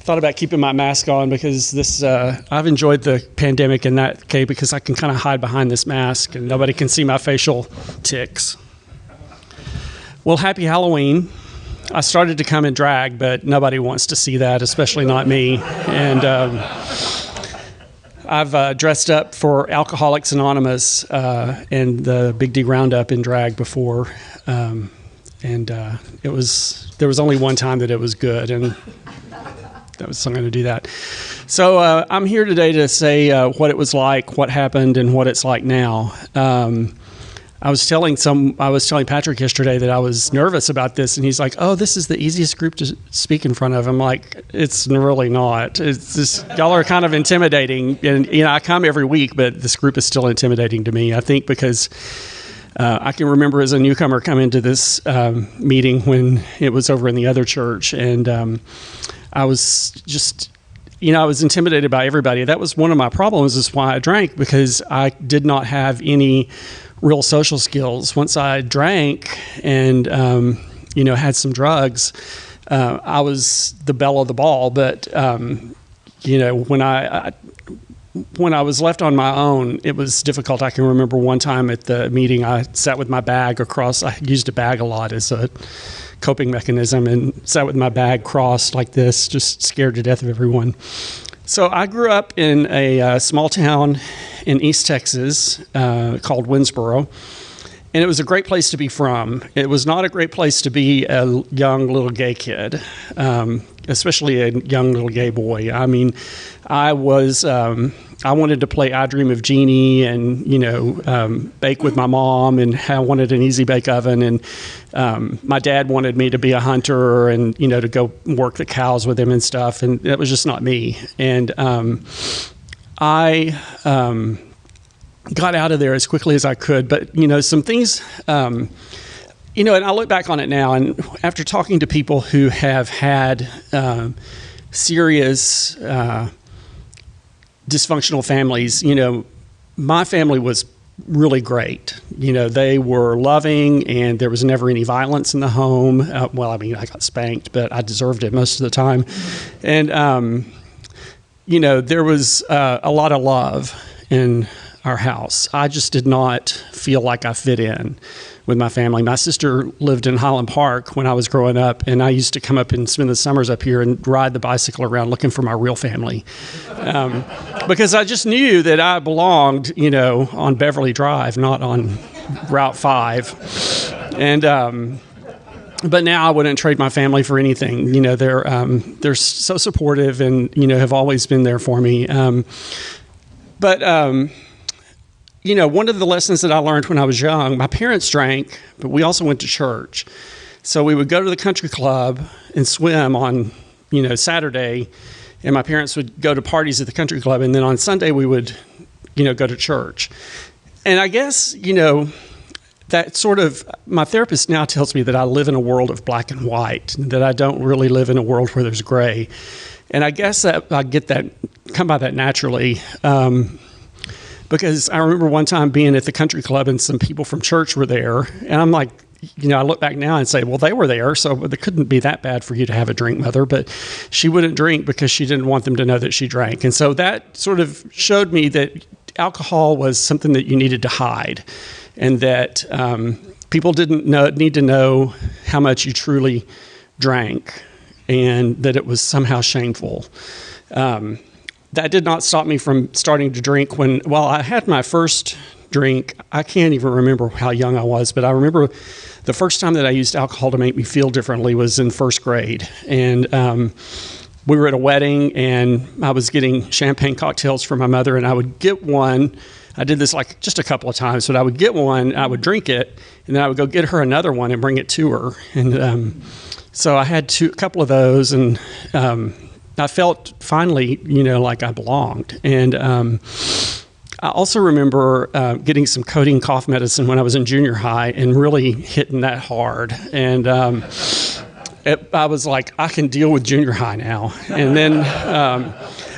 thought about keeping my mask on because this I've enjoyed the pandemic in that case because I can kind of hide behind this mask and nobody can see my facial tics. Well, happy Halloween. I started to come in drag, but nobody wants to see that, especially not me. And I've dressed up for Alcoholics Anonymous and the Big D Roundup in drag before. There was only one time that it was good, and I'm going to do that. So I'm here today to say what it was like, what happened, and what it's like now. I was telling Patrick yesterday that I was nervous about this, and he's like, "Oh, this is the easiest group to speak in front of." I'm like, "It's really not. It's just y'all are kind of intimidating, and I come every week, but this group is still intimidating to me. I think because I can remember as a newcomer coming to this meeting when it was over in the other church, and I was just, I was intimidated by everybody. That was one of my problems, is why I drank, because I did not have any real social skills. Once I drank and, had some drugs, I was the belle of the ball. But, when I was left on my own, it was difficult. I can remember one time at the meeting, I sat with my bag across. I used a bag a lot as a coping mechanism, and sat with my bag crossed like this, just scared to death of everyone. So I grew up in a small town in East Texas called Winnsboro, and it was a great place to be from. It was not a great place to be a young little gay kid, especially a young little gay boy. I mean, I wanted to play I Dream of Jeannie and, bake with my mom, and I wanted an easy bake oven. And my dad wanted me to be a hunter and, to go work the cows with him and stuff. And that was just not me. And I got out of there as quickly as I could. But, some things, and I look back on it now, and after talking to people who have had serious dysfunctional families, my family was really great. They were loving, and there was never any violence in the home. I got spanked, but I deserved it most of the time. And, there was a lot of love in our house. I just did not feel like I fit in with my family. My sister lived in Highland Park when I was growing up, and I used to come up and spend the summers up here and ride the bicycle around looking for my real family. Because I just knew that I belonged, on Beverly Drive, not on Route 5. And, but now I wouldn't trade my family for anything. They're so supportive and, have always been there for me. One of the lessons that I learned when I was young, my parents drank, but we also went to church. So we would go to the country club and swim on, Saturday, and my parents would go to parties at the country club. And then on Sunday we would, go to church. And I guess, that sort of, my therapist now tells me that I live in a world of black and white, that I don't really live in a world where there's gray. And I guess that I come by that naturally. Because I remember one time being at the country club and some people from church were there. And I'm like, I look back now and say, well, they were there, so it couldn't be that bad for you to have a drink, Mother. But she wouldn't drink because she didn't want them to know that she drank. And so that sort of showed me that alcohol was something that you needed to hide, and that people didn't need to know how much you truly drank, and that it was somehow shameful. That did not stop me from starting to drink I had my first drink. I can't even remember how young I was, but I remember the first time that I used alcohol to make me feel differently was in first grade. And we were at a wedding, and I was getting champagne cocktails for my mother, and I would get one. I did this like just a couple of times, but I would get one, I would drink it, and then I would go get her another one and bring it to her. And so I had a couple of those, and I felt finally, like I belonged. And I also remember getting some codeine cough medicine when I was in junior high and really hitting that hard. And I was like, I can deal with junior high now. And then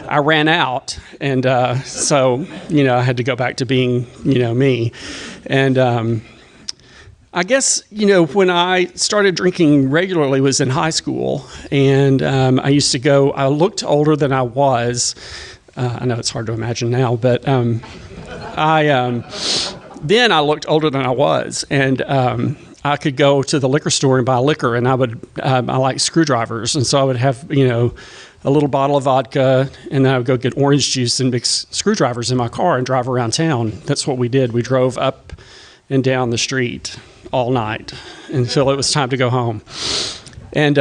I ran out. And so, I had to go back to being, me. And I guess, when I started drinking regularly was in high school, and I used to go, I looked older than I was. I know it's hard to imagine now, but then I looked older than I was, and I could go to the liquor store and buy liquor, and I like screwdrivers, and so I would have, a little bottle of vodka, and then I would go get orange juice and mix screwdrivers in my car and drive around town. That's what we did. We drove up and down the street all night until it was time to go home. And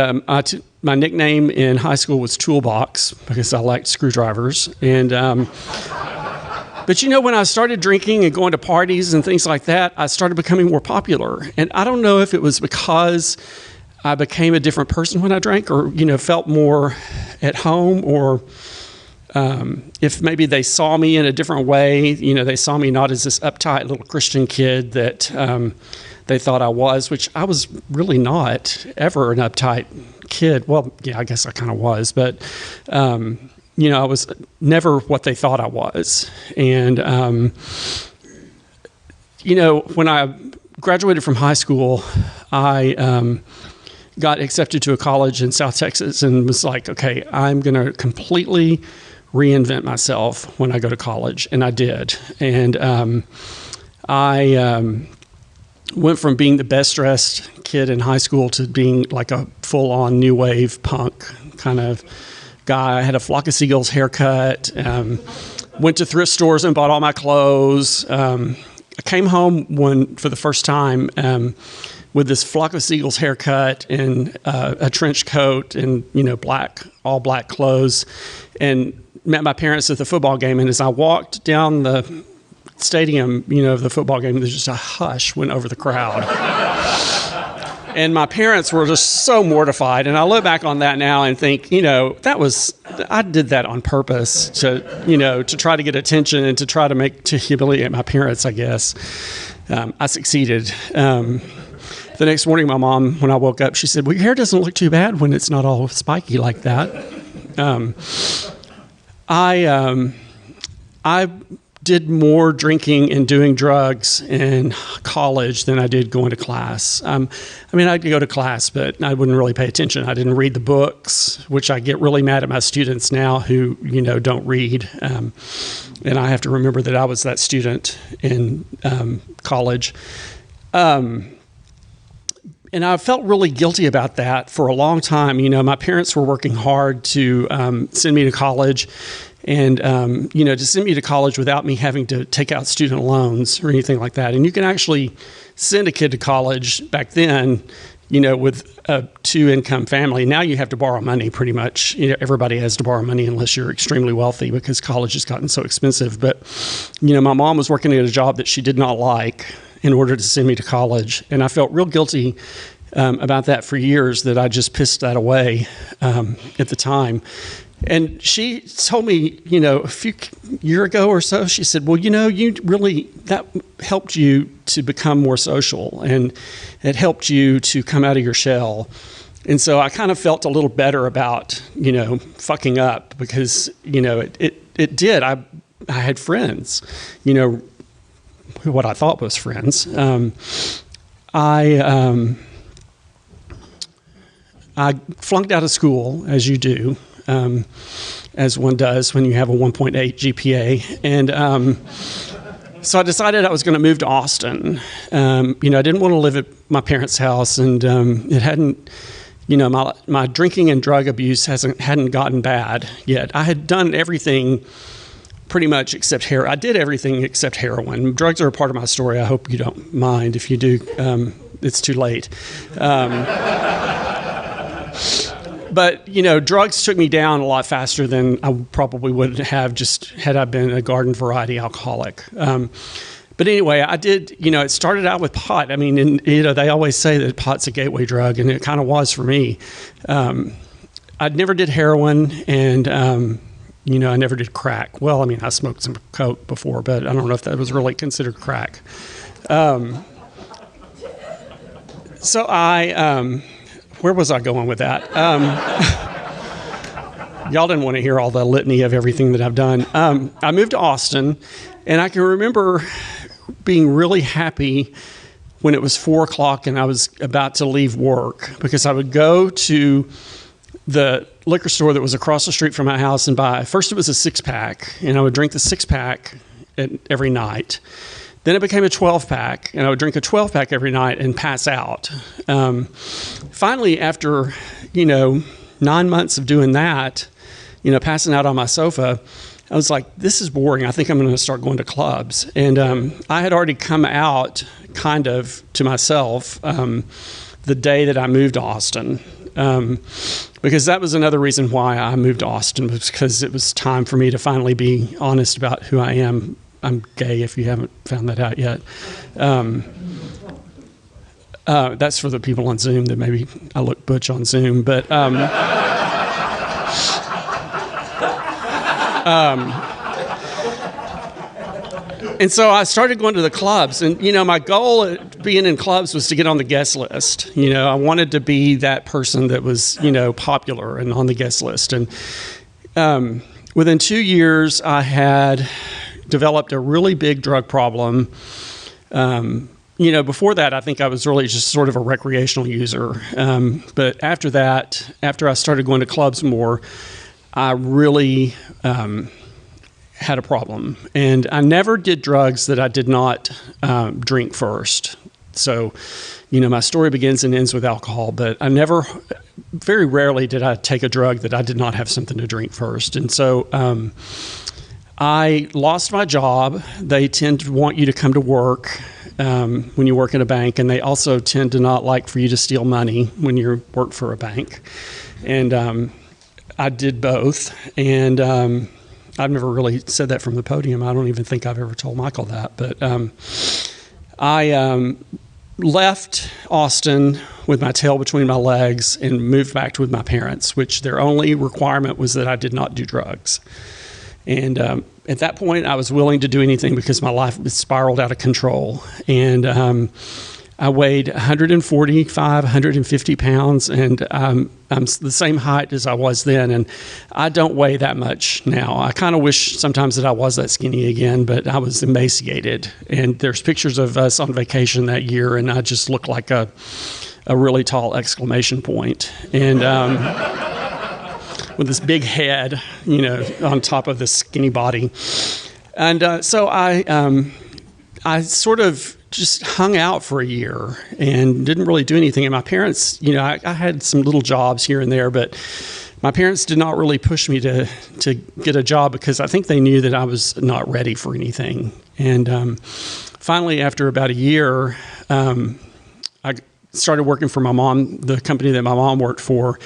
my nickname in high school was Toolbox because I liked screwdrivers. And but when I started drinking and going to parties and things like that, I started becoming more popular. And I don't know if it was because I became a different person when I drank, or felt more at home, or if maybe they saw me in a different way. They saw me not as this uptight little Christian kid that they thought I was, which I was really not ever an uptight kid. Well, yeah, I guess I kind of was, but I was never what they thought I was. And when I graduated from high school, I got accepted to a college in South Texas and was like, okay, I'm going to completely reinvent myself when I go to college. And I did. And I went from being the best dressed kid in high school to being like a full on new wave punk kind of guy. I had a Flock of Seagulls haircut, went to thrift stores and bought all my clothes. I came home for the first time with this Flock of Seagulls haircut and a trench coat and, all black clothes, and met my parents at the football game. And as I walked down the stadium, of the football game, there's just a hush went over the crowd. And my parents were just so mortified. And I look back on that now and think, I did that on purpose to try to get attention and to try to humiliate my parents, I guess. I succeeded. The next morning, my mom, when I woke up, she said, well, your hair doesn't look too bad when it's not all spiky like that. I did more drinking and doing drugs in college than I did going to class. I'd go to class, but I wouldn't really pay attention. I didn't read the books, which I get really mad at my students now who, don't read. And I have to remember that I was that student in college. And I felt really guilty about that for a long time. My parents were working hard to send me to college, and to send me to college without me having to take out student loans or anything like that. And you can actually send a kid to college back then, with a 2-income family. Now you have to borrow money pretty much. Everybody has to borrow money unless you're extremely wealthy because college has gotten so expensive. But, my mom was working at a job that she did not like in order to send me to college. And I felt real guilty about that for years, that I just pissed that away at the time. And she told me, a few year ago or so, she said, well, that helped you to become more social, and it helped you to come out of your shell. And so I kind of felt a little better about, fucking up because, it did. I had friends, what I thought was friends. I flunked out of school, as you do, as one does when you have a 1.8 GPA. And so I decided I was going to move to Austin. I didn't want to live at my parents' house, and it hadn't, my drinking and drug abuse hadn't gotten bad yet. I had done everything pretty much except heroin. I did everything except heroin. Drugs are a part of my story. I hope you don't mind. If you do, it's too late. But, drugs took me down a lot faster than I probably would have just had I been a garden variety alcoholic. But anyway, I did, it started out with pot. I mean, they always say that pot's a gateway drug, and it kind of was for me. I never did heroin, and, I never did crack. Well, I smoked some coke before, but I don't know if that was really considered crack. So where was I going with that? Y'all didn't want to hear all the litany of everything that I've done. I moved to Austin, and I can remember being really happy when it was 4 o'clock and I was about to leave work, because I would go to the liquor store that was across the street from my house and buy, first it was a 6-pack, and I would drink the 6-pack every night. Then it became a 12-pack, and I would drink a 12-pack every night and pass out. Finally, after, 9 months of doing that, passing out on my sofa, I was like, this is boring. I think I'm going to start going to clubs. And I had already come out kind of to myself the day that I moved to Austin. Because that was another reason why I moved to Austin, was because it was time for me to finally be honest about who I am. I'm gay, if you haven't found that out yet. That's for the people on Zoom that maybe I look butch on Zoom. But and so I started going to the clubs, and my goal at being in clubs was to get on the guest list. I wanted to be that person that was popular and on the guest list. And within 2 years, I had developed a really big drug problem. Before that, I think I was really just sort of a recreational user. But after that, after I started going to clubs more, I really had a problem. And I never did drugs that I did not drink first. So, my story begins and ends with alcohol, but very rarely did I take a drug that I did not have something to drink first. And so I lost my job. They tend to want you to come to work when you work in a bank, and they also tend to not like for you to steal money when you work for a bank. And I did both, and I've never really said that from the podium. I don't even think I've ever told Michael that. But I left Austin with my tail between my legs and moved back with my parents, which their only requirement was that I did not do drugs. And at that point, I was willing to do anything because my life spiraled out of control. And I weighed 145, 150 pounds, and I'm the same height as I was then. And I don't weigh that much now. I kind of wish sometimes that I was that skinny again, but I was emaciated. And there's pictures of us on vacation that year, and I just looked like a really tall exclamation point. And with this big head, on top of this skinny body. And so I sort of just hung out for a year and didn't really do anything. And my parents, I had some little jobs here and there, but my parents did not really push me to get a job because I think they knew that I was not ready for anything. And finally, after about a year, I started working for my mom, the company that my mom worked for.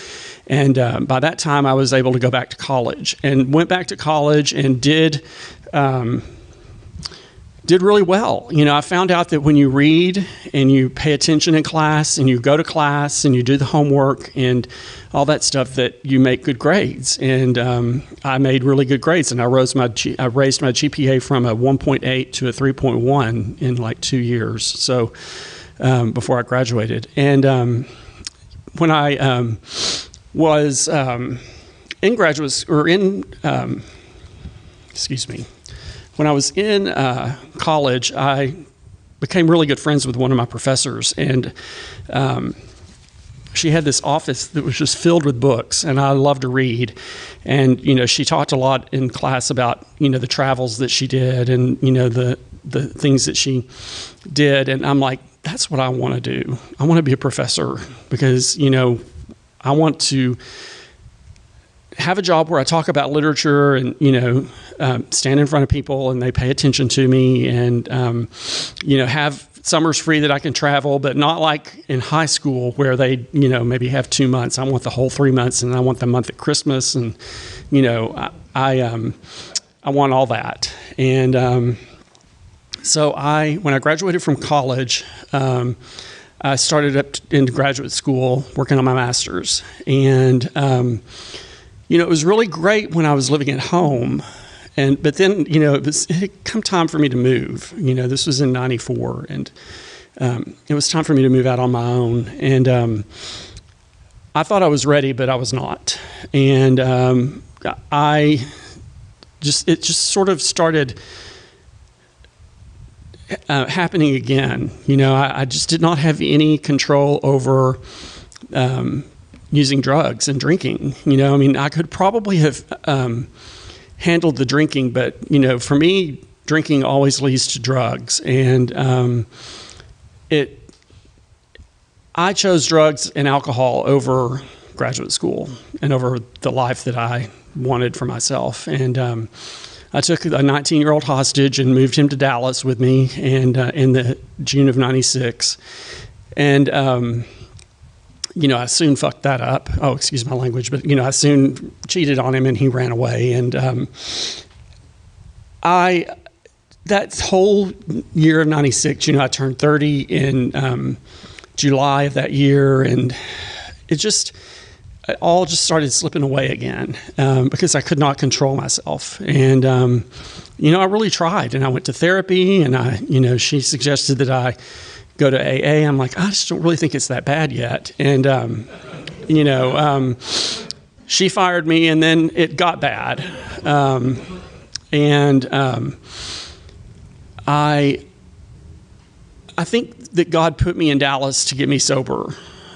And by that time, I was able to go back to college and went back to college and did really well. I found out that when you read and you pay attention in class and you go to class and you do the homework and all that stuff, that you make good grades. And I made really good grades, and I raised my GPA from a 1.8 to a 3.1 in like 2 years. So before I graduated. And when I was in graduate or in when I was in college, I became really good friends with one of my professors, and she had this office that was just filled with books, and I loved to read. And she talked a lot in class about the travels that she did and the things that she did, and I'm like, that's what I want to do. I want to be a professor because I want to have a job where I talk about literature and, stand in front of people and they pay attention to me, and, have summers free that I can travel, but not like in high school where they, maybe have 2 months. I want the whole 3 months, and I want the month at Christmas, and, I want all that. And so when I graduated from college, I started up into graduate school working on my master's. And it was really great when I was living at home. But then, it had come time for me to move. This was in 94, and it was time for me to move out on my own. And I thought I was ready, but I was not. And it just sort of started happening again. I just did not have any control over using drugs and drinking. I could probably have handled the drinking, but, for me, drinking always leads to drugs. And I chose drugs and alcohol over graduate school and over the life that I wanted for myself. And I took a 19-year-old hostage and moved him to Dallas with me, and in the June of '96. And I soon fucked that up. Oh, excuse my language, but I soon cheated on him, and he ran away. And that whole year of '96, I turned 30 in July of that year, and it all just started slipping away again because I could not control myself. And, I really tried, and I went to therapy, and she suggested that I go to AA. I'm like, I just don't really think it's that bad yet. And, she fired me, and then it got bad. I think that God put me in Dallas to get me sober.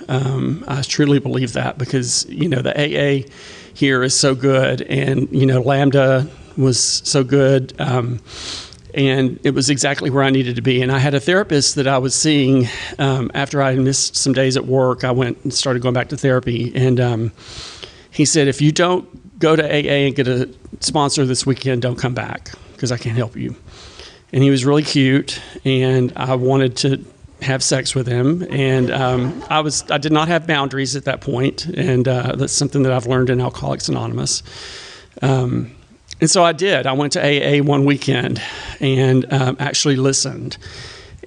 I truly believe that because, the AA here is so good, and, Lambda was so good, and it was exactly where I needed to be. And I had a therapist that I was seeing after I missed some days at work. I went and started going back to therapy, and he said, if you don't go to AA and get a sponsor this weekend, don't come back because I can't help you. And he was really cute, and I wanted to have sex with him, and I did not have boundaries at that point, and that's something that I've learned in Alcoholics Anonymous. And so I did. I went to AA one weekend and actually listened.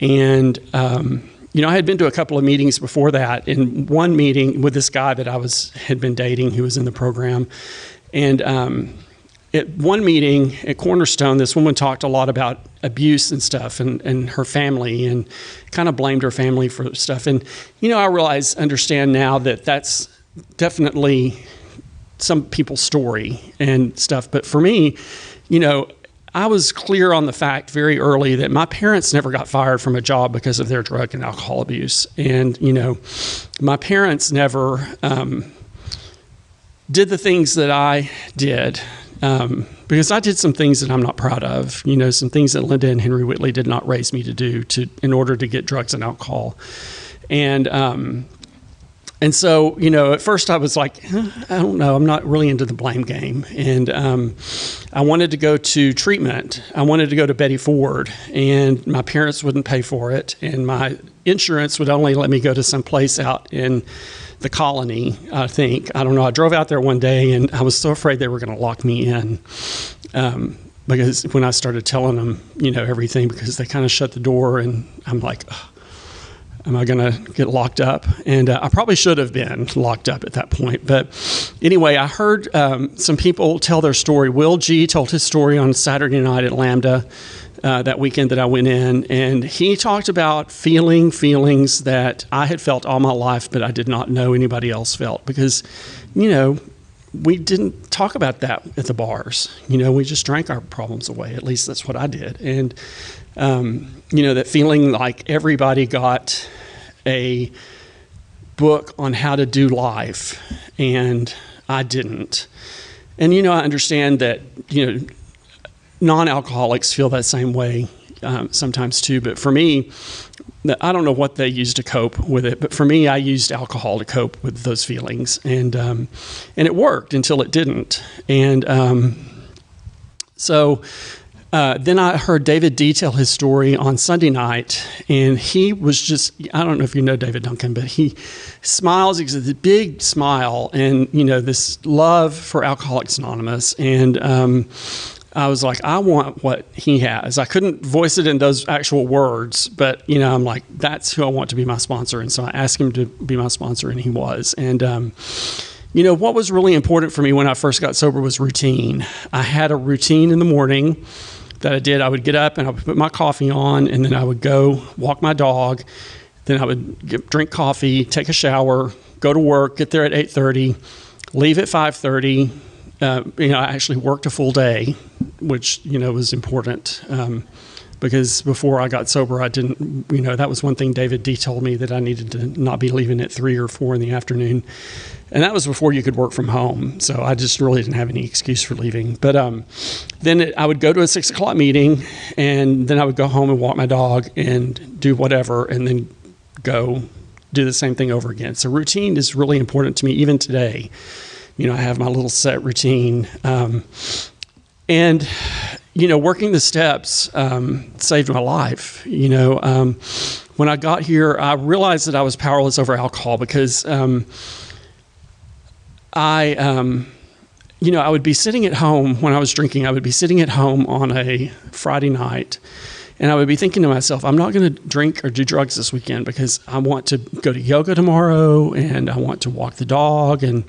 And I had been to a couple of meetings before that. In one meeting with this guy that I had been dating, who was in the program, and at one meeting at Cornerstone, this woman talked a lot about abuse and stuff and her family, and kind of blamed her family for stuff. And, I understand now that that's definitely some people's story and stuff. But for me, I was clear on the fact very early that my parents never got fired from a job because of their drug and alcohol abuse. And, my parents never did the things that I did. Because I did some things that I'm not proud of, some things that Linda and Henry Whitley did not raise me to do in order to get drugs and alcohol. And so, at first I was like, I don't know, I'm not really into the blame game. And I wanted to go to treatment. I wanted to go to Betty Ford, and my parents wouldn't pay for it. And my insurance would only let me go to some place out in the colony, I think. I don't know. I drove out there one day, and I was so afraid they were going to lock me in because when I started telling them, everything, because they kind of shut the door, and I'm like, am I going to get locked up? And I probably should have been locked up at that point. But anyway, I heard some people tell their story. Will G told his story on Saturday night at Lambda that weekend that I went in, and he talked about feelings that I had felt all my life, but I did not know anybody else felt because, we didn't talk about that at the bars. We just drank our problems away. At least that's what I did. And, that feeling like everybody got a book on how to do life, and I didn't. And, I understand that, non-alcoholics feel that same way sometimes too. But for me, I don't know what they use to cope with it. But for me, I used alcohol to cope with those feelings, and it worked until it didn't. And so then I heard David D tell his story on Sunday night, and he was just, I don't know if you know David Duncan, but he smiles, he's a big smile, and, this love for Alcoholics Anonymous. And I was like, I want what he has. I couldn't voice it in those actual words, but, I'm like, that's who I want to be my sponsor. And so I asked him to be my sponsor, and he was. And, what was really important for me when I first got sober was routine. I had a routine in the morning that I did. I would get up and I would put my coffee on, and then I would go walk my dog. Then I would drink coffee, take a shower, go to work, get there at 8:30, leave at 5:30. I actually worked a full day, which, was important. because before I got sober, I didn't, that was one thing David D told me, that I needed to not be leaving at 3 or 4 in the afternoon. And that was before you could work from home. So I just really didn't have any excuse for leaving. But then I would go to a 6 o'clock meeting, and then I would go home and walk my dog and do whatever, and then go do the same thing over again. So routine is really important to me, even today. I have my little set routine. And working the steps saved my life. When I got here, I realized that I was powerless over alcohol because I would be sitting at home when I was drinking. I would be sitting at home on a Friday night, and I would be thinking to myself, I'm not going to drink or do drugs this weekend because I want to go to yoga tomorrow, and I want to walk the dog and,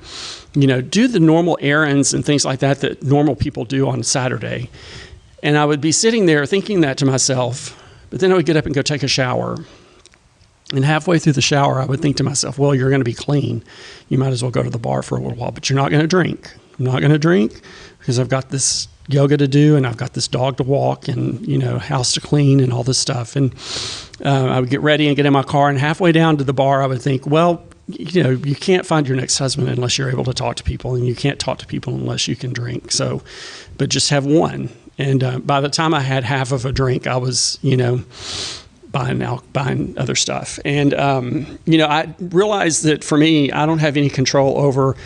do the normal errands and things like that normal people do on Saturday. And I would be sitting there thinking that to myself, but then I would get up and go take a shower. And halfway through the shower, I would think to myself, well, you're going to be clean. You might as well go to the bar for a little while, but you're not going to drink. I'm not going to drink because I've got this yoga to do, and I've got this dog to walk, and, house to clean and all this stuff. And I would get ready and get in my car, and halfway down to the bar, I would think, well, you can't find your next husband unless you're able to talk to people, and you can't talk to people unless you can drink. So, but just have one. And by the time I had half of a drink, I was, buying other stuff. And, I realized that for me, I don't have any control over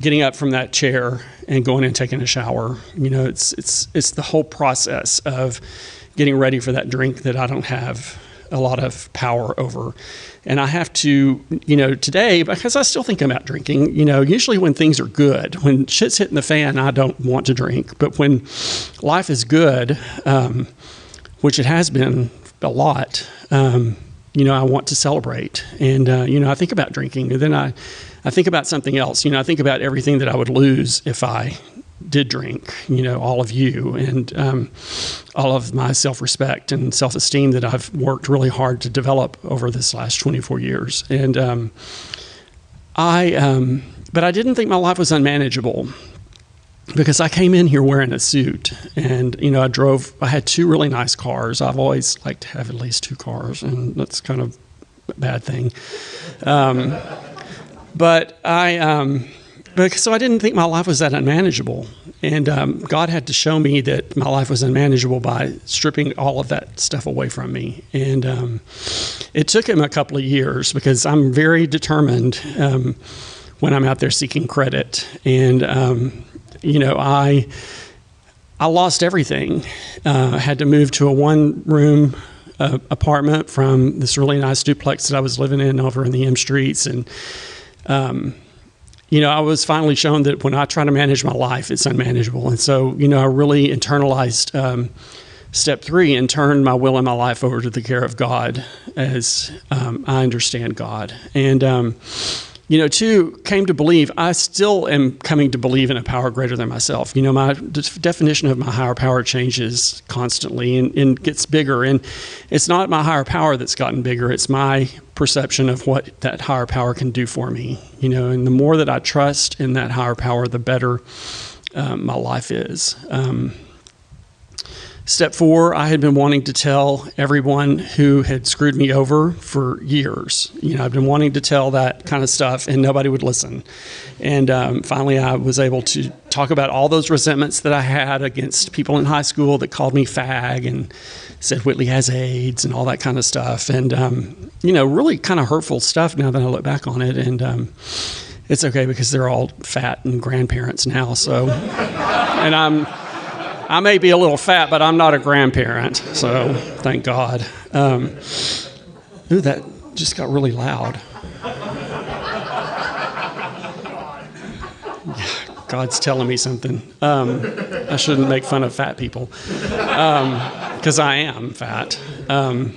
getting up from that chair and going and taking a shower. It's the whole process of getting ready for that drink that I don't have a lot of power over. And I have to, today, because I still think about drinking, usually when things are good, when shit's hitting the fan, I don't want to drink. But when life is good, which it has been a lot, I want to celebrate. And, I think about drinking, and then I think about something else. I think about everything that I would lose if I did drink, all of you, and all of my self-respect and self-esteem that I've worked really hard to develop over this last 24 years. And but I didn't think my life was unmanageable, because I came in here wearing a suit, and, I had 2 really nice cars. I've always liked to have at least 2 cars, and that's kind of a bad thing. So I didn't think my life was that unmanageable. And God had to show me that my life was unmanageable by stripping all of that stuff away from me. And it took him a couple of years, because I'm very determined when I'm out there seeking credit. And, I lost everything. I had to move to a 1-room apartment from this really nice duplex that I was living in over in the M Streets. And, I was finally shown that when I try to manage my life, it's unmanageable. And so, I really internalized step 3 and turned my will and my life over to the care of God as I understand God. And, 2, came to believe, I still am coming to believe in a power greater than myself. My definition of my higher power changes constantly and gets bigger. And it's not my higher power that's gotten bigger. It's my perception of what that higher power can do for me. And the more that I trust in that higher power, the better my life is. Step 4, I had been wanting to tell everyone who had screwed me over for years. I've been wanting to tell that kind of stuff, and nobody would listen. And finally, I was able to talk about all those resentments that I had against people in high school that called me fag and said Whitley has AIDS and all that kind of stuff. And, really kind of hurtful stuff now that I look back on it. And it's okay, because they're all fat and grandparents now. So, and I may be a little fat, but I'm not a grandparent, so thank God. That just got really loud. God's telling me something. I shouldn't make fun of fat people, because I am fat. And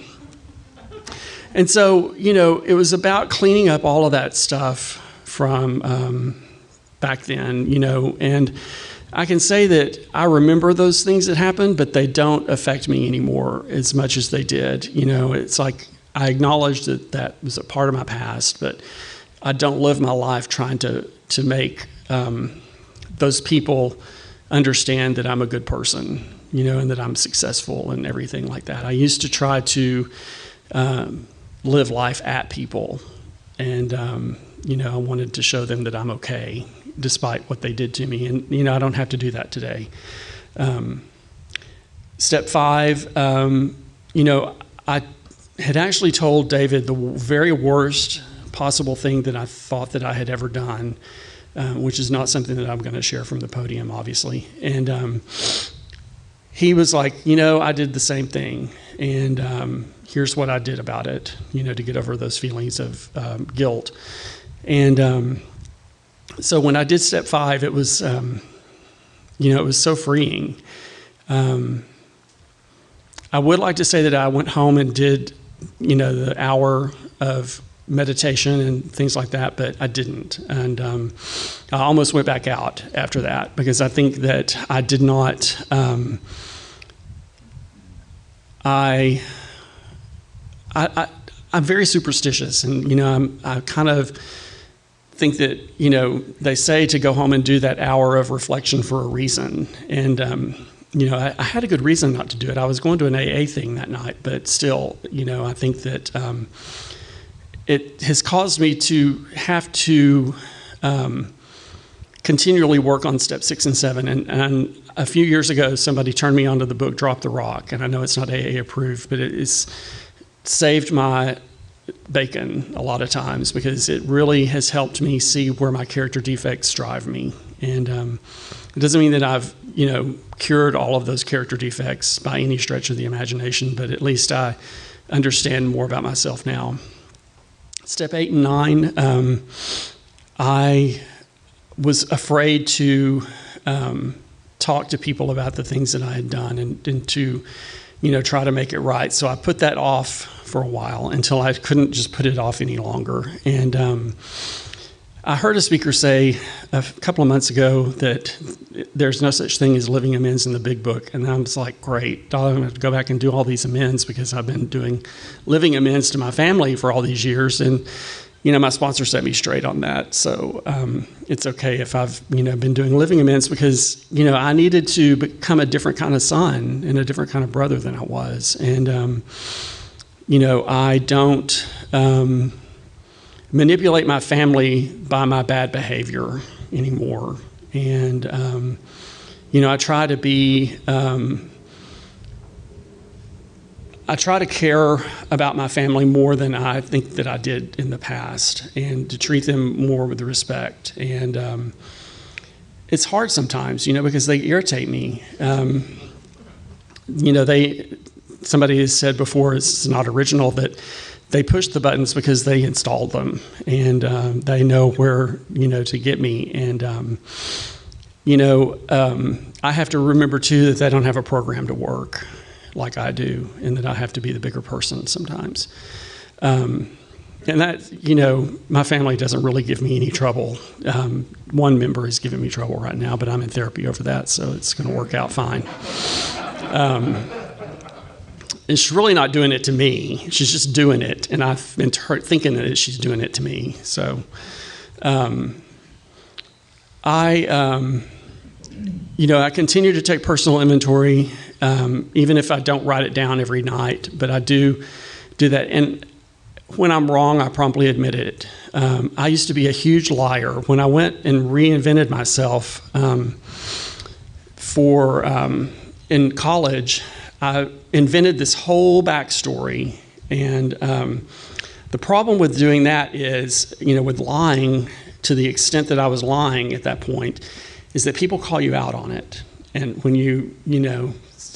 so, it was about cleaning up all of that stuff from back then, and I can say that I remember those things that happened, but they don't affect me anymore as much as they did. It's like I acknowledge that that was a part of my past, but I don't live my life trying to make those people understand that I'm a good person. and that I'm successful and everything like that. I used to try to live life at people, and I wanted to show them that I'm okay despite what they did to me, and I don't have to do that today. Step 5, I had actually told David the very worst possible thing that I thought that I had ever done, which is not something that I'm going to share from the podium, obviously. And he was like, I did the same thing, and here's what I did about it, to get over those feelings of guilt. And so when I did step 5, it was, it was so freeing. I would like to say that I went home and did, the hour of meditation and things like that, but I didn't. And I almost went back out after that because I think that I did not, I'm very superstitious, and, I kind of think that, they say to go home and do that hour of reflection for a reason. And, I had a good reason not to do it. I was going to an AA thing that night, but still, I think that it has caused me to have to continually work on step 6 and 7. And a few years ago, somebody turned me onto the book Drop the Rock. And I know it's not AA approved, but it has saved my bacon a lot of times because it really has helped me see where my character defects drive me. And it doesn't mean that I've, cured all of those character defects by any stretch of the imagination, but at least I understand more about myself now. Step 8 and 9, I was afraid to talk to people about the things that I had done and to, try to make it right. So I put that off for a while until I couldn't just put it off any longer. And I heard a speaker say a couple of months ago that there's no such thing as living amends in the big book. And I was like, great, I'm going to have to go back and do all these amends because I've been doing living amends to my family for all these years. And, my sponsor set me straight on that. So it's okay if I've, been doing living amends because, I needed to become a different kind of son and a different kind of brother than I was. And, I don't manipulate my family by my bad behavior anymore. And, I try to be, I try to care about my family more than I think that I did in the past and to treat them more with respect. And it's hard sometimes, because they irritate me. Somebody has said before, it's not original, that they push the buttons because they installed them and they know where, to get me. And, I have to remember too that they don't have a program to work like I do and that I have to be the bigger person sometimes. And that, my family doesn't really give me any trouble. One member is giving me trouble right now, but I'm in therapy over that, so it's going to work out fine. And she's really not doing it to me. She's just doing it. And I've been thinking that she's doing it to me. So I continue to take personal inventory, even if I don't write it down every night. But I do that. And when I'm wrong, I promptly admit it. I used to be a huge liar. When I went and reinvented myself in college, I invented this whole backstory. And the problem with doing that is, with lying to the extent that I was lying at that point, is that people call you out on it. And when you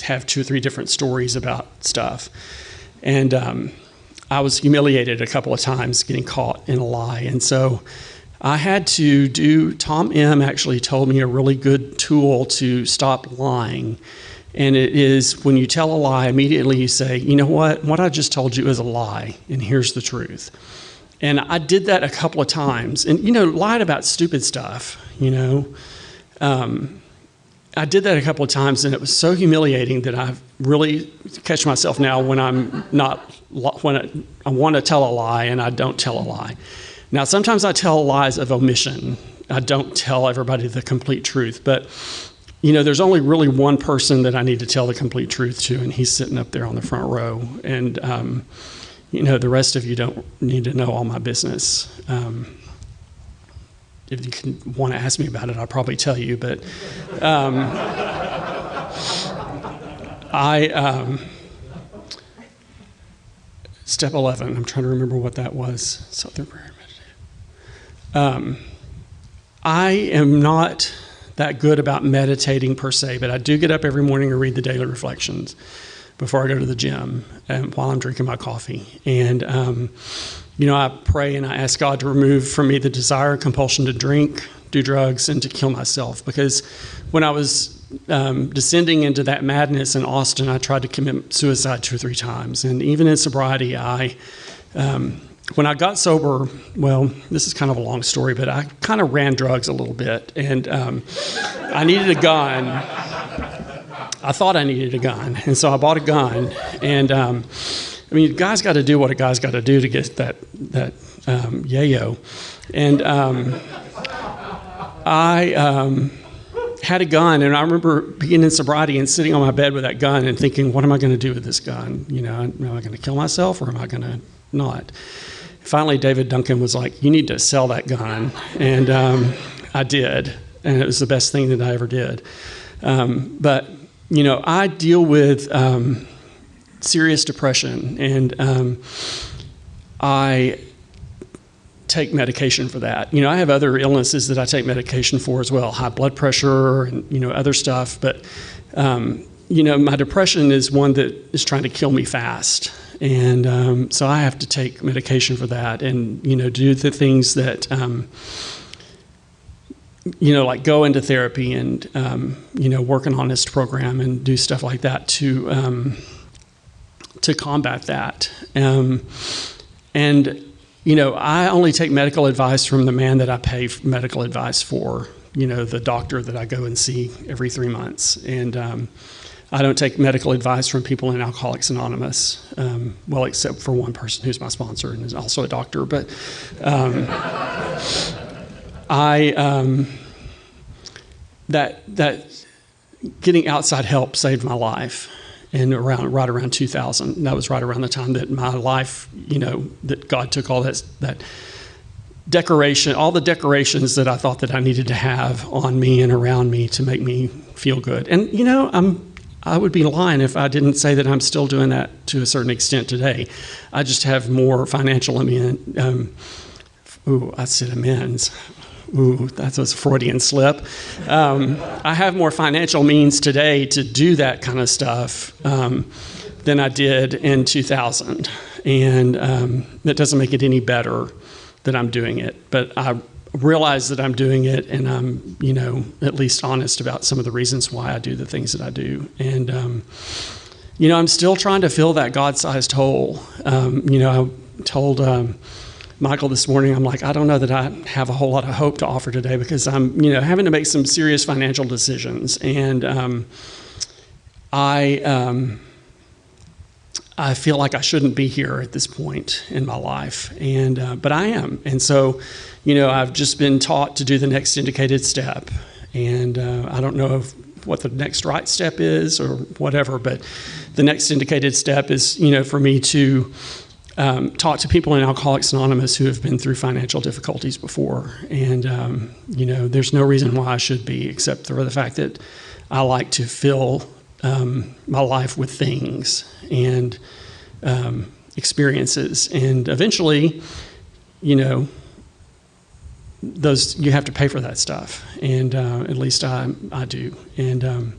have 2 or 3 different stories about stuff. And I was humiliated a couple of times getting caught in a lie. And so I had to Tom M. actually told me a really good tool to stop lying. And it is when you tell a lie, immediately you say, you know what I just told you is a lie, and here's the truth. And I did that a couple of times and, lied about stupid stuff, I did that a couple of times, and it was so humiliating that I really catch myself now when I want to tell a lie and I don't tell a lie. Now, sometimes I tell lies of omission. I don't tell everybody the complete truth, but there's only really one person that I need to tell the complete truth to, and he's sitting up there on the front row. And, the rest of you don't need to know all my business. If you want to ask me about it, I'll probably tell you. But step 11, I'm trying to remember what that was. I am not that good about meditating per se, but I do get up every morning and read the daily reflections before I go to the gym while I'm drinking my coffee. And, I pray and I ask God to remove from me the desire, compulsion to drink, do drugs, and to kill myself. Because when I was descending into that madness in Austin, I tried to commit suicide 2 or 3 times. And even in sobriety, when I got sober, well, this is kind of a long story, but I kind of ran drugs a little bit. And I needed a gun. I thought I needed a gun. And so I bought a gun. And, a guy's got to do what a guy's got to do to get that yayo. And I had a gun, and I remember being in sobriety and sitting on my bed with that gun and thinking, what am I going to do with this gun? Am I going to kill myself, or am I going to not? Finally, David Duncan was like, you need to sell that gun. And I did, and it was the best thing that I ever did. But I deal with serious depression, and I take medication for that. I have other illnesses that I take medication for as well, high blood pressure and, other stuff. But, my depression is one that is trying to kill me fast. And so I have to take medication for that and, do the things that, like go into therapy and, work an honest program and do stuff like that to combat that. I only take medical advice from the man that I pay medical advice for, the doctor that I go and see every 3 months. And I don't take medical advice from people in Alcoholics Anonymous, well, except for one person who's my sponsor and is also a doctor. But that getting outside help saved my life. And right around 2000, that was right around the time that my life, that God took all that decoration, all the decorations that I thought that I needed to have on me and around me to make me feel good. And I would be lying if I didn't say that I'm still doing that to a certain extent today. I just have more financial I said amends. Ooh, that was a Freudian slip. I have more financial means today to do that kind of stuff than I did in 2000. And that doesn't make it any better that I'm doing it. But I realize that I'm doing it, and I'm, at least honest about some of the reasons why I do the things that I do. And, I'm still trying to fill that God-sized hole. I told Michael this morning, I'm like, I don't know that I have a whole lot of hope to offer today because I'm, having to make some serious financial decisions. And I feel like I shouldn't be here at this point in my life, but I am. And so, I've just been taught to do the next indicated step. And I don't know what the next right step is or whatever, but the next indicated step is, for me to talk to people in Alcoholics Anonymous who have been through financial difficulties before. And, there's no reason why I should be, except for the fact that I like to fill my life with things and experiences. And eventually, those you have to pay for that stuff. And at least I do. And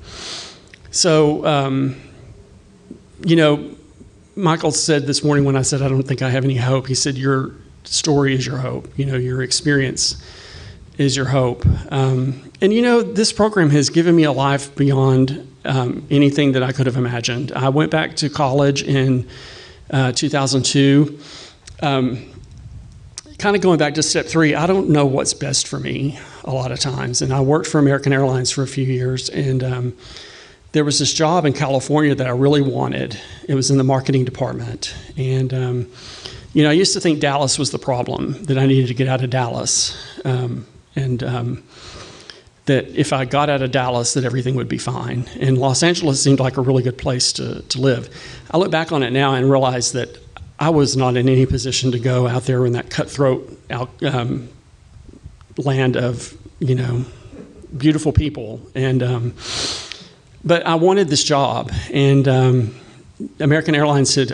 Michael said this morning when I said, I don't think I have any hope, he said, your story is your hope. Your experience is your hope. And this program has given me a life beyond anything that I could have imagined. I went back to college in 2002. Kind of going back to step 3, I don't know what's best for me a lot of times. And I worked for American Airlines for a few years, and there was this job in California that I really wanted. It was in the marketing department. And, I used to think Dallas was the problem, that I needed to get out of Dallas. that if I got out of Dallas, that everything would be fine. And Los Angeles seemed like a really good place to live. I look back on it now and realize that I was not in any position to go out there in that cutthroat land of, beautiful people. And but I wanted this job, and American Airlines had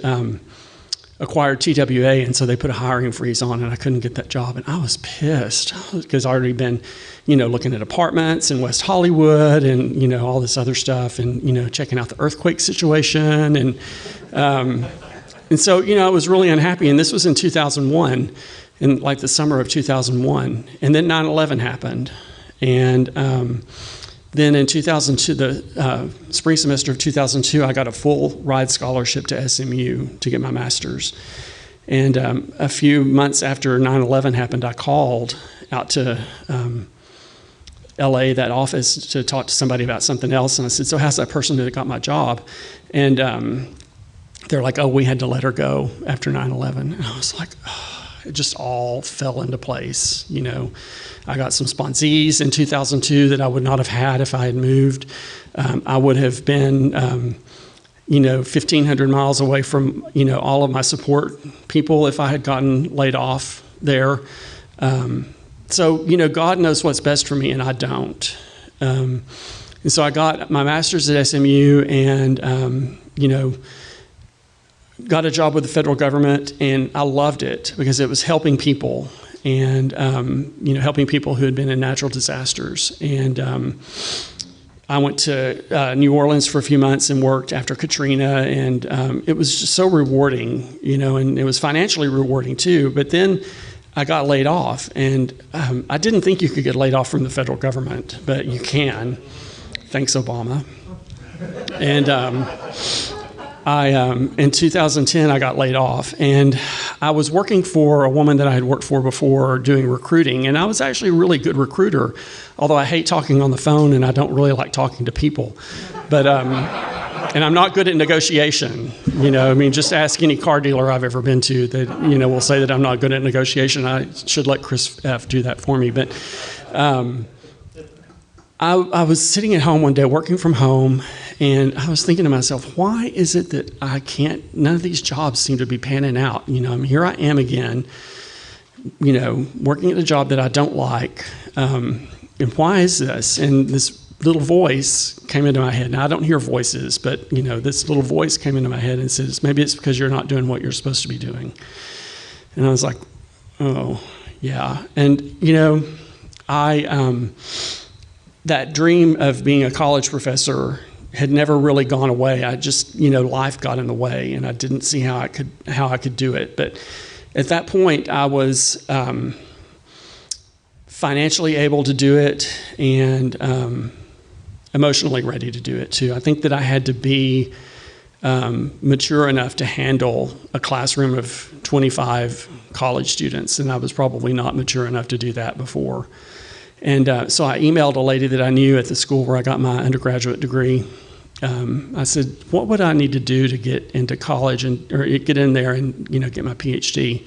acquired TWA, and so they put a hiring freeze on, and I couldn't get that job, and I was pissed because I'd already been, looking at apartments in West Hollywood, and all this other stuff, and checking out the earthquake situation, and so I was really unhappy. And this was in 2001, in like the summer of 2001, and then 9/11 happened, and then in 2002, the spring semester of 2002, I got a full ride scholarship to SMU to get my master's. And a few months after 9/11 happened, I called out to LA, that office, to talk to somebody about something else. And I said, so how's that person that got my job? And they're like, oh, we had to let her go after 9/11. And I was like, oh. It just all fell into place. I got some sponsees in 2002 that I would not have had if I had moved. I would have been, 1,500 miles away from, all of my support people if I had gotten laid off there. So, God knows what's best for me, and I don't. And so I got my master's at SMU, and, got a job with the federal government, and I loved it because it was helping people, and helping people who had been in natural disasters. And I went to New Orleans for a few months and worked after Katrina, and it was just so rewarding, and it was financially rewarding too. But then I got laid off, and I didn't think you could get laid off from the federal government, but you can. Thanks, Obama. And in 2010, I got laid off, and I was working for a woman that I had worked for before doing recruiting, and I was actually a really good recruiter, although I hate talking on the phone, and I don't really like talking to people. But and I'm not good at negotiation. Just ask any car dealer I've ever been to that, will say that I'm not good at negotiation. I should let Chris F. do that for me. But I was sitting at home one day working from home, and I was thinking to myself, why is it that none of these jobs seem to be panning out? Here I am again, working at a job that I don't like. And why is this? And this little voice came into my head. Now, I don't hear voices, but, this little voice came into my head and says, maybe it's because you're not doing what you're supposed to be doing. And I was like, oh, yeah. And, that dream of being a college professor had never really gone away. I just, life got in the way, and I didn't see how I could do it. But at that point, I was financially able to do it, and emotionally ready to do it too. I think that I had to be mature enough to handle a classroom of 25 college students, and I was probably not mature enough to do that before. And so I emailed a lady that I knew at the school where I got my undergraduate degree. I said, what would I need to do to get into college or get in there and, get my PhD?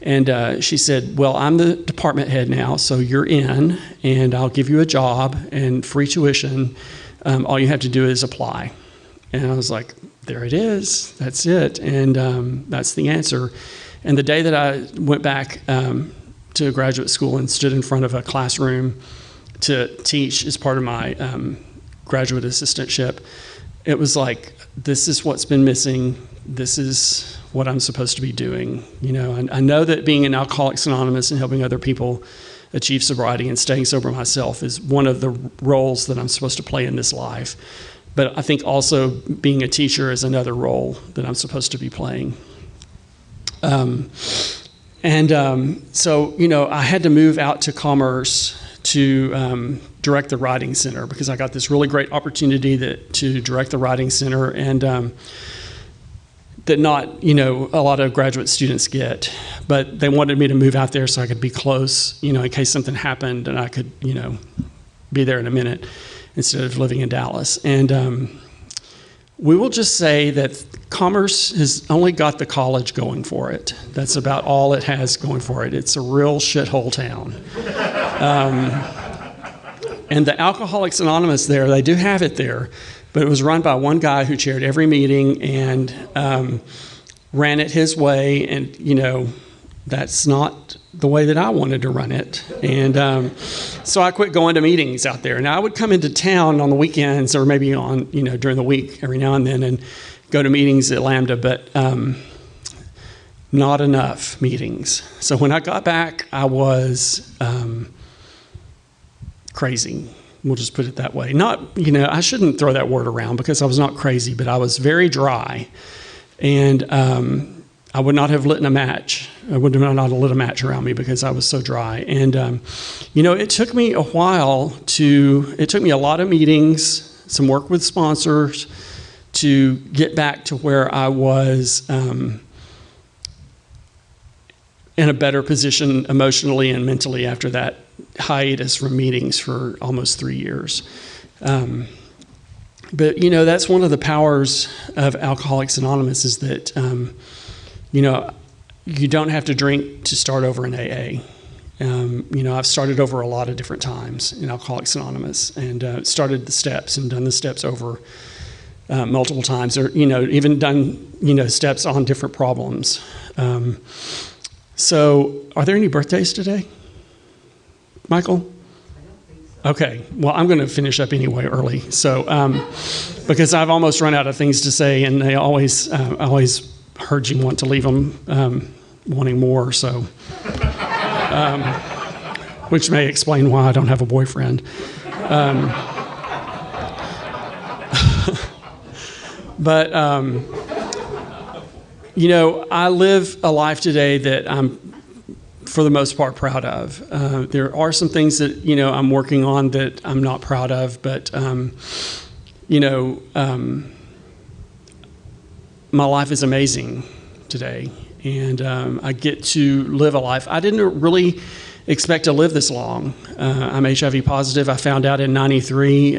And she said, well, I'm the department head now, so you're in, and I'll give you a job and free tuition. All you have to do is apply. And I was like, there it is. That's it. And that's the answer. And the day that I went back to graduate school and stood in front of a classroom to teach as part of my graduate assistantship, it was like, this is what's been missing. This is what I'm supposed to be doing. I know that being in Alcoholics Anonymous and helping other people achieve sobriety and staying sober myself is one of the roles that I'm supposed to play in this life. But I think also being a teacher is another role that I'm supposed to be playing. So, I had to move out to Commerce to direct the Writing Center because I got this really great opportunity to direct the Writing Center, and that not, a lot of graduate students get. But they wanted me to move out there so I could be close, in case something happened, and I could, be there in a minute instead of living in Dallas. And we will just say that Commerce has only got the college going for it. That's about all it has going for it. It's a real shithole town. And the Alcoholics Anonymous there, they do have it there, but it was run by one guy who chaired every meeting and ran it his way. And, that's not the way that I wanted to run it. And so I quit going to meetings out there. Now, I would come into town on the weekends or maybe on, during the week every now and then and go to meetings at Lambda, but not enough meetings. So when I got back, I was crazy. We'll just put it that way. Not, I shouldn't throw that word around because I was not crazy, but I was very dry. And I would not have lit a match. I would not have lit a match around me because I was so dry. And, it took me a while it took me a lot of meetings, some work with sponsors to get back to where I was in a better position emotionally and mentally after that hiatus from meetings for almost 3 years. But, that's one of the powers of Alcoholics Anonymous is that, you don't have to drink to start over in AA. I've started over a lot of different times in Alcoholics Anonymous and started the steps and done the steps over multiple times or, even done, steps on different problems. So are there any birthdays today? Michael? I don't think so. Okay. Well, I'm going to finish up anyway early. So, because I've almost run out of things to say and I always heard you want to leave them wanting more. So, which may explain why I don't have a boyfriend. But, I live a life today that I'm, for the most part, proud of. There are some things that, I'm working on that I'm not proud of, but, my life is amazing today. And I get to live a life. I didn't really expect to live this long. I'm HIV positive. I found out in 93.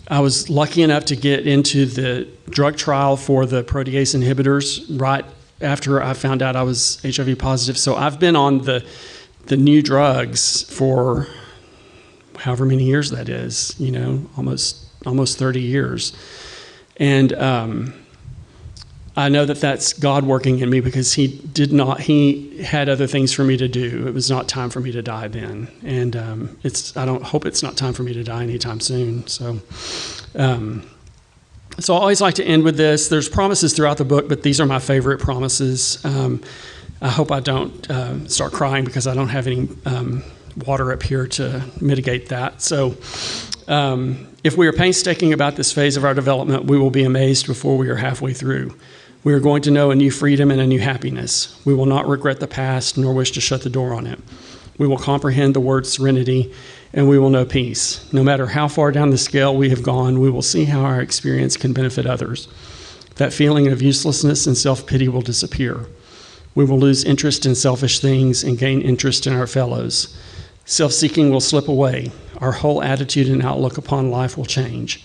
I was lucky enough to get into the drug trial for the protease inhibitors right after I found out I was HIV positive. So I've been on the new drugs for however many years that is, almost 30 years. And I know that that's God working in me because he had other things for me to do. It was not time for me to die then. And I don't hope it's not time for me to die anytime soon. So I always like to end with this. There's promises throughout the book, but these are my favorite promises. I hope I don't start crying because I don't have any water up here to mitigate that. So if we are painstaking about this phase of our development, we will be amazed before we are halfway through. We are going to know a new freedom and a new happiness. We will not regret the past nor wish to shut the door on it. We will comprehend the word serenity and we will know peace. No matter how far down the scale we have gone, we will see how our experience can benefit others. That feeling of uselessness and self-pity will disappear. We will lose interest in selfish things and gain interest in our fellows. Self-seeking will slip away. Our whole attitude and outlook upon life will change.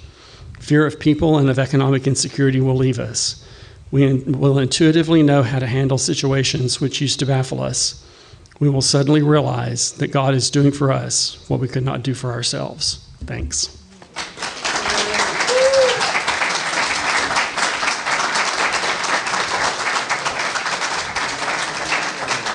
Fear of people and of economic insecurity will leave us. We will intuitively know how to handle situations which used to baffle us. We will suddenly realize that God is doing for us what we could not do for ourselves. Thanks.